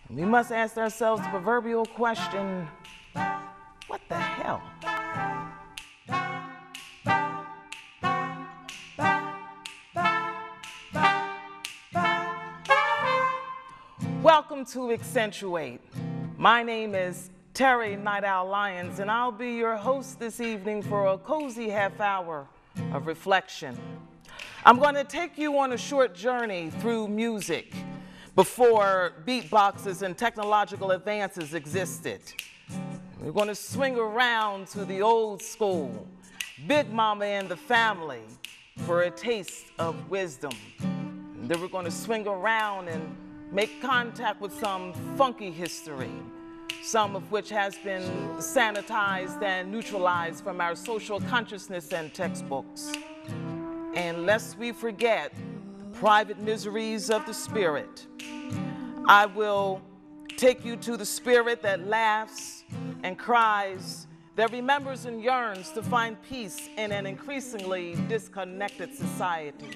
We must ask ourselves the proverbial question, what the hell? Welcome to Accentuate. My name is Terry Night Owl Lyons, and I'll be your host this evening for a cozy half hour of reflection. I'm going to take you on a short journey through music before beatboxes and technological advances existed. We're going to swing around to the old school, Big Mama and the Family, for a taste of wisdom. And then we're going to swing around and make contact with some funky history, some of which has been sanitized and neutralized from our social consciousness and textbooks. And lest we forget the private miseries of the spirit, I will take you to the spirit that laughs and cries, that remembers and yearns to find peace in an increasingly disconnected society.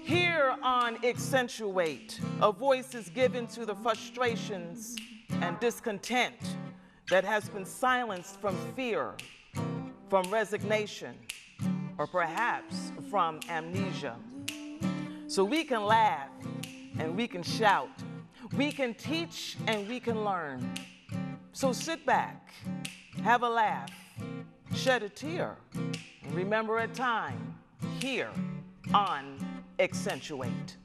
Here on Accentuate, a voice is given to the frustrations and discontent that has been silenced from fear, from resignation, or perhaps from amnesia. So we can laugh and we can shout, we can teach and we can learn. So sit back, have a laugh, shed a tear, and remember a time here on Accentuate.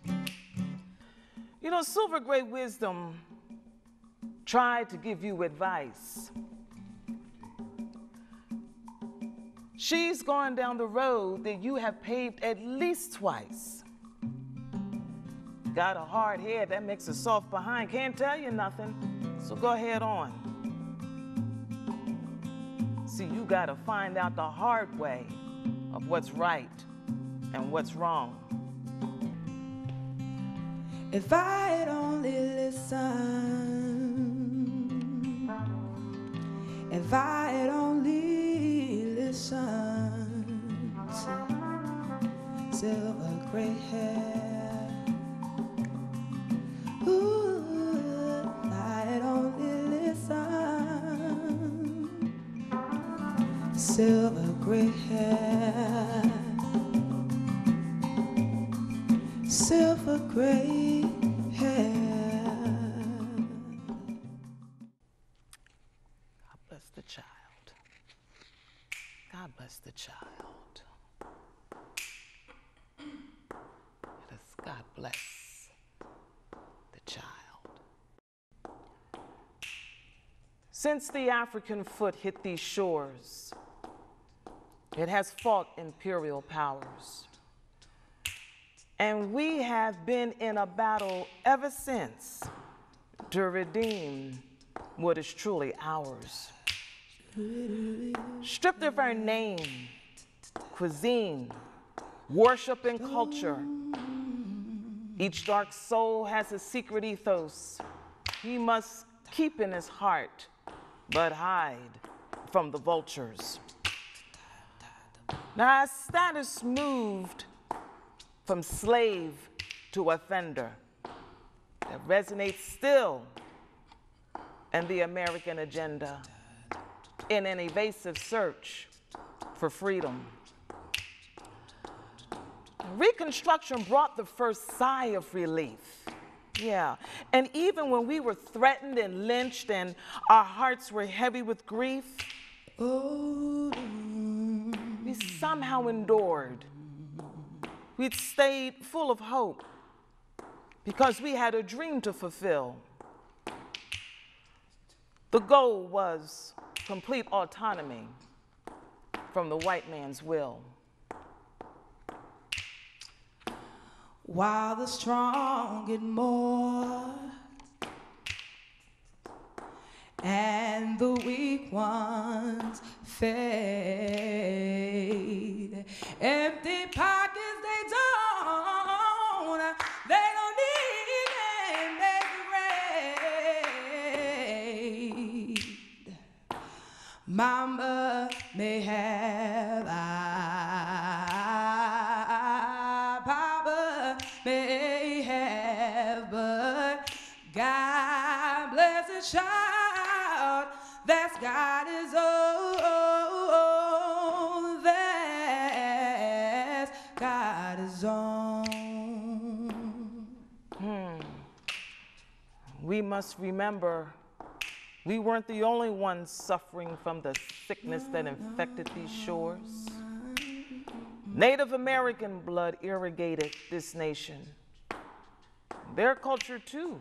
You know, silver gray wisdom tried to give you advice. She's gone down the road that you have paved at least twice. Got a hard head, that makes a soft behind. Can't tell you nothing, so go ahead on. See, you gotta find out the hard way of what's right and what's wrong. If I had only listened, if I had only listened to silver gray hair, ooh, if I had only listened, silver gray hair, silver gray hair. God bless the child. God bless the child. Let us God bless the child. Since the African foot hit these shores, it has fought imperial powers. And we have been in a battle ever since to redeem what is truly ours. Stripped of our name, cuisine, worship, and culture, each dark soul has a secret ethos he must keep in his heart, but hide from the vultures. Now, our status moved from slave to offender that resonates still in the American agenda in an evasive search for freedom. Reconstruction brought the first sigh of relief. Yeah, and even when we were threatened and lynched and our hearts were heavy with grief, we somehow endured. We'd stayed full of hope because we had a dream to fulfill. The goal was complete autonomy from the white man's will. While the strong get more and the weak ones fade, empty pockets they don't even make it rain. Mama may have Papa may have, but God child that's got his own, that's got his own. We must remember we weren't the only ones suffering from the sickness that infected these shores. Native American blood irrigated this nation. Their culture, too,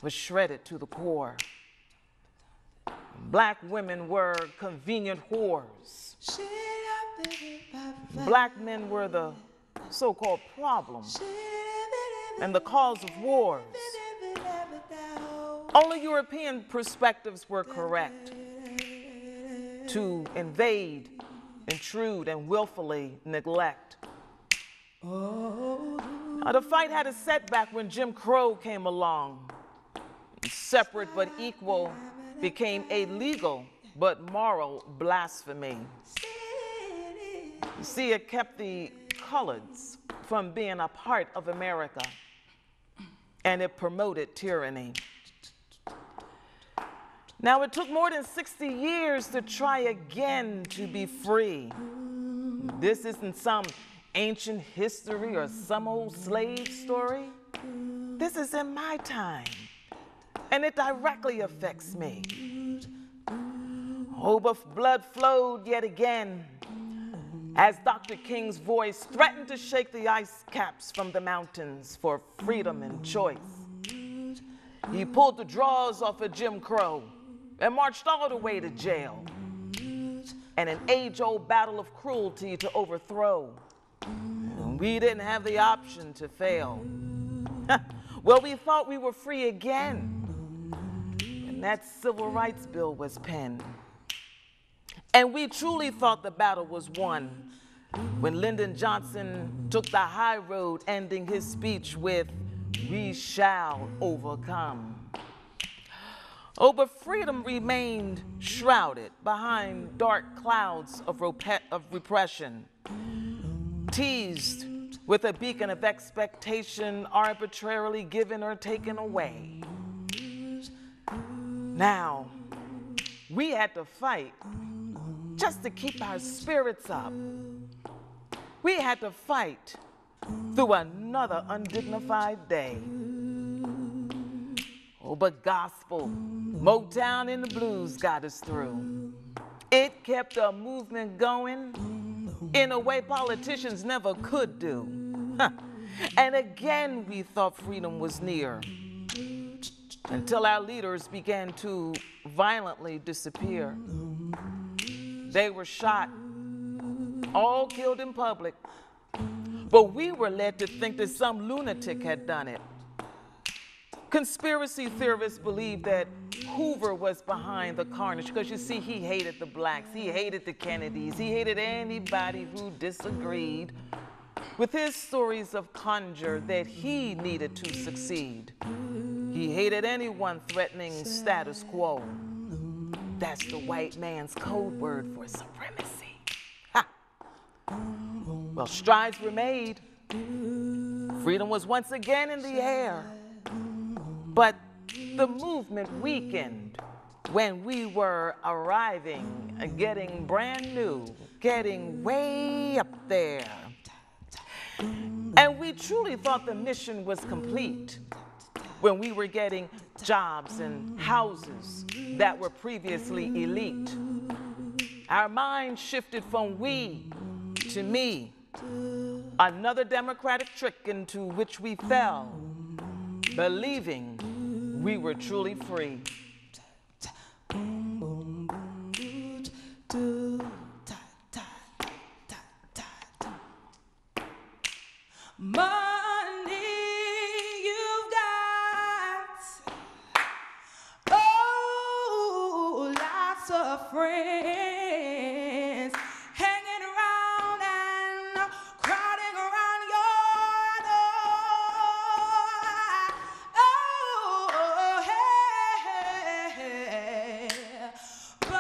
was shredded to the core. Black women were convenient whores. Black men were the so-called problem and the cause of wars. Only European perspectives were correct to invade, intrude, and willfully neglect. Now, the fight had a setback when Jim Crow came along. Separate but equal became a legal but moral blasphemy. You see, it kept the coloreds from being a part of America, and it promoted tyranny. Now, it took more than 60 years to try again to be free. This isn't some ancient history or some old slave story. This is in my time, and it directly affects me. Oh, but blood flowed yet again as Dr. King's voice threatened to shake the ice caps from the mountains for freedom and choice. He pulled the drawers off of Jim Crow and marched all the way to jail, and an age-old battle of cruelty to overthrow. And we didn't have the option to fail. Well, we thought we were free again, and that civil rights bill was penned. And we truly thought the battle was won when Lyndon Johnson took the high road, ending his speech with, "We shall overcome." Oh, but freedom remained shrouded behind dark clouds of repression, teased with a beacon of expectation arbitrarily given or taken away. Now, we had to fight just to keep our spirits up. We had to fight through another undignified day. Oh, but gospel, Motown and the blues got us through. It kept a movement going in a way politicians never could do. And again, we thought freedom was near until our leaders began to violently disappear. They were shot, all killed in public, but we were led to think that some lunatic had done it. Conspiracy theorists believe that Hoover was behind the carnage because, you see, he hated the blacks, he hated the Kennedys, he hated anybody who disagreed with his stories of conjure that he needed to succeed. He hated anyone threatening status quo. That's the white man's code word for supremacy. Ha! Well, strides were made. Freedom was once again in the air. But the movement weakened when we were arriving, getting brand new, getting way up there. And we truly thought the mission was complete when we were getting jobs and houses that were previously elite. Our mind shifted from we to me, another democratic trick into which we fell, believing we were truly free. Money you've got, oh, lots of friends hanging around and crowding around your door. Oh, hey, but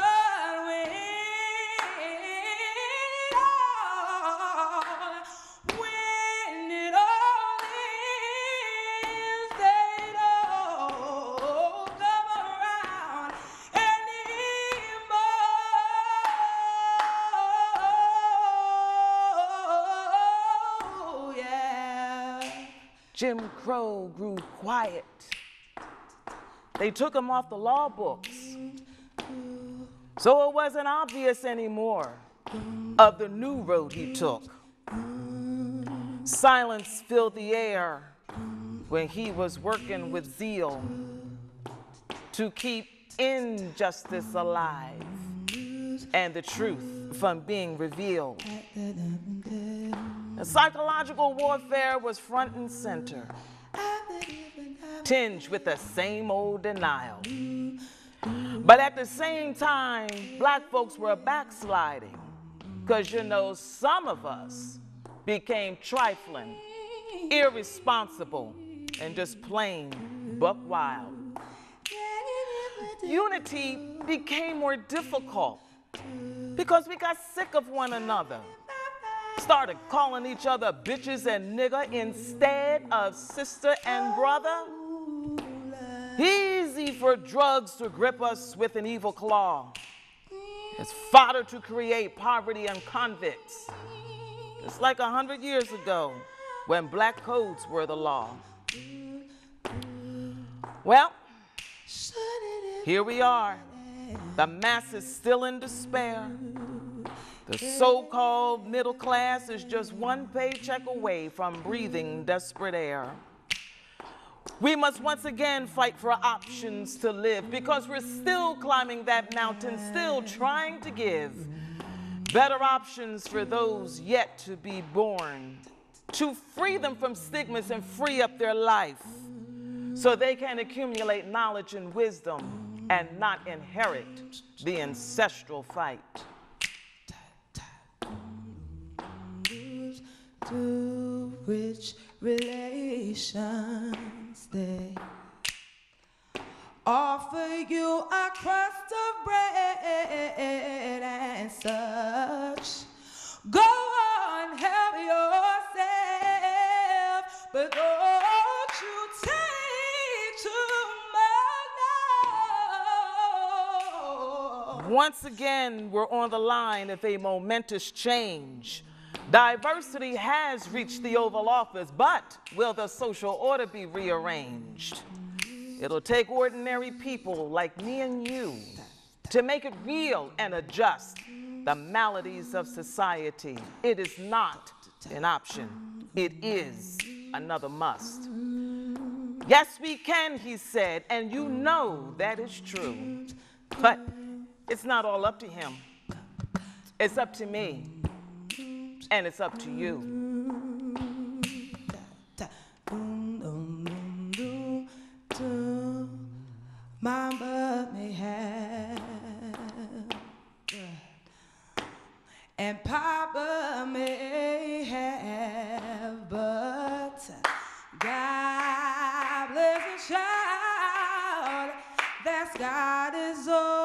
when it all ends, they don't come around. Jim Crow grew quiet. They took him off the law books. So it wasn't obvious anymore of the new road he took. Silence filled the air when he was working with zeal to keep injustice alive and the truth from being revealed. The psychological warfare was front and center, tinged with the same old denial. But at the same time, black folks were backsliding, because you know, some of us became trifling, irresponsible, and just plain buck wild. Unity became more difficult because we got sick of one another. Started calling each other bitches and nigger instead of sister and brother. Easy for drugs to grip us with an evil claw. It's fodder to create poverty and convicts. It's like 100 years ago when black codes were the law. Well, here we are. The masses still in despair. The so-called middle class is just one paycheck away from breathing desperate air. We must once again fight for options to live, because we're still climbing that mountain, still trying to give better options for those yet to be born, to free them from stigmas and free up their life so they can accumulate knowledge and wisdom and not inherit the ancestral fight. Two rich relations, they offer you a crust of bread and such. Go on, help yourself, but don't you take too much. Once again, we're on the line of a momentous change. Diversity has reached the Oval Office, but will the social order be rearranged? It'll take ordinary people like me and you to make it real and adjust the maladies of society. It is not an option. It is another must. Yes, we can, he said, and you know that is true. But it's not all up to him. It's up to me. And it's up to you. Mama may have, and Papa may have, but God bless the child that's got his own.